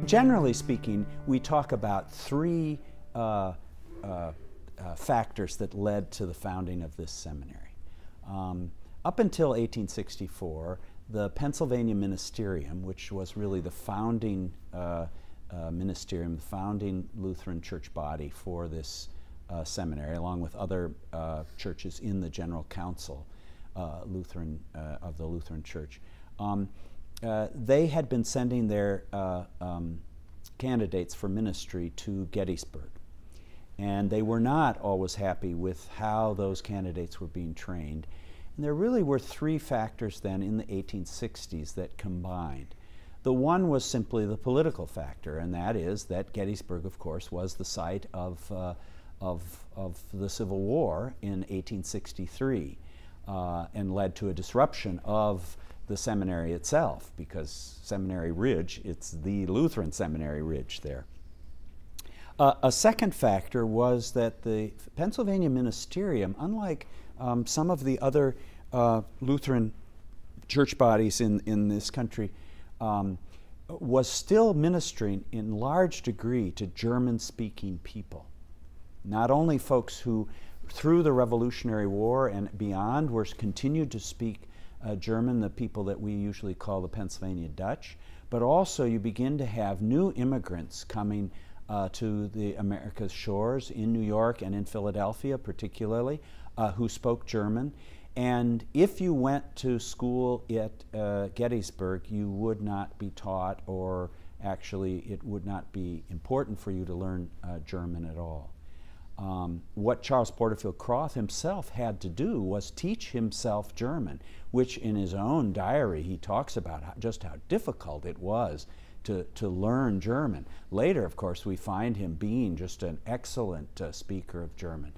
Generally speaking, we talk about three factors that led to the founding of this seminary. Up until 1864, the Pennsylvania Ministerium, which was really the founding ministerium, the founding Lutheran church body for this seminary, along with other churches in the General Council of the Lutheran Church. They had been sending their candidates for ministry to Gettysburg. And they were not always happy with how those candidates were being trained. And there really were three factors then in the 1860s that combined. The one was simply the political factor, and that is that Gettysburg, of course, was the site of the Civil War in 1863 and led to a disruption of the seminary itself, because Seminary Ridge, it's the Lutheran Seminary Ridge there. A second factor was that the Pennsylvania Ministerium, unlike some of the other Lutheran church bodies in this country, was still ministering in large degree to German-speaking people. Not only folks who, through the Revolutionary War and beyond, continued to speak German, the people that we usually call the Pennsylvania Dutch, but also you begin to have new immigrants coming to the America's shores in New York and in Philadelphia particularly, who spoke German. And if you went to school at Gettysburg, you would not be taught, or actually it would not be important for you to learn German at all. What Charles Porterfield Croth himself had to do was teach himself German, which in his own diary he talks about just how difficult it was to learn German. Later, of course, we find him being just an excellent speaker of German.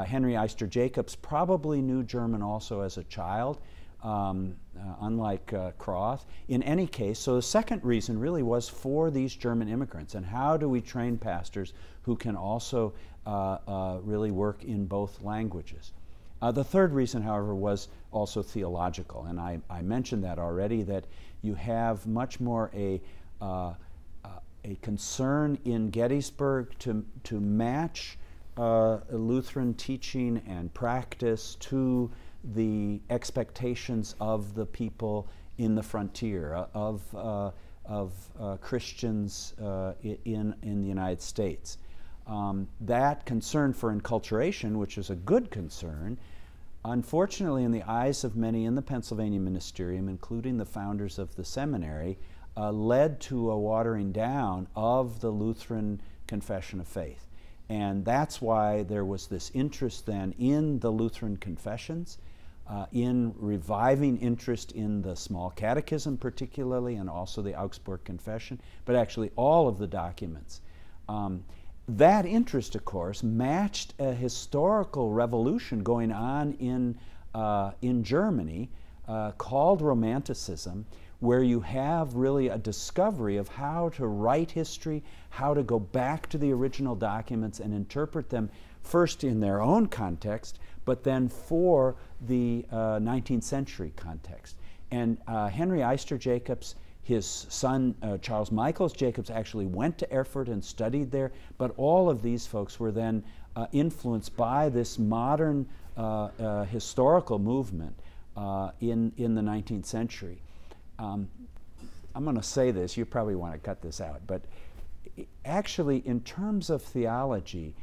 Henry Eister Jacobs probably knew German also as a child, unlike Croth. In any case, so the second reason really was for these German immigrants, and how do we train pastors who can also really work in both languages. The third reason, however, was also theological, and I mentioned that already, that you have much more a concern in Gettysburg to match Lutheran teaching and practice to the expectations of the people in the frontier, of Christians in the United States. That concern for enculturation, which is a good concern, unfortunately in the eyes of many in the Pennsylvania Ministerium, including the founders of the seminary, led to a watering down of the Lutheran confession of faith. And that's why there was this interest then in the Lutheran confessions, in reviving interest in the small catechism particularly, and also the Augsburg Confession, but actually all of the documents. That interest, of course, matched a historical revolution going on in Germany called Romanticism, where you have really a discovery of how to write history, how to go back to the original documents and interpret them first in their own context, but then for the 19th century context. And Henry Eister Jacobs, his son Charles Michaels Jacobs, actually went to Erfurt and studied there, but all of these folks were then influenced by this modern historical movement in the 19th century. I'm going to say this, you probably want to cut this out, but actually in terms of theology,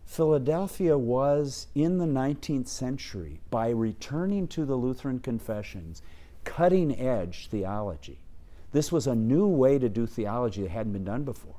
Philadelphia was, in the 19th century, by returning to the Lutheran confessions, cutting edge theology. This was a new way to do theology that hadn't been done before.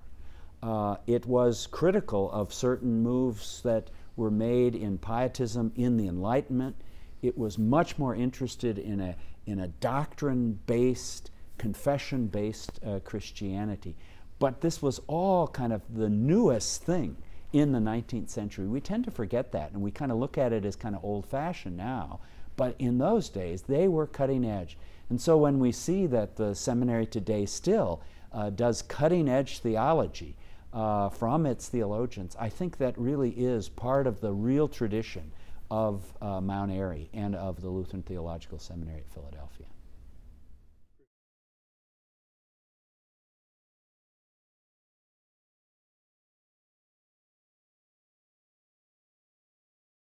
It was critical of certain moves that were made in pietism in the Enlightenment. It was much more interested in a doctrine-based, confession-based Christianity. But this was all kind of the newest thing in the 19th century. We tend to forget that, and we kind of look at it as kind of old-fashioned now. But in those days, they were cutting edge. And so when we see that the seminary today still does cutting-edge theology from its theologians, I think that really is part of the real tradition of Mt Airy and of the Lutheran Theological Seminary at Philadelphia.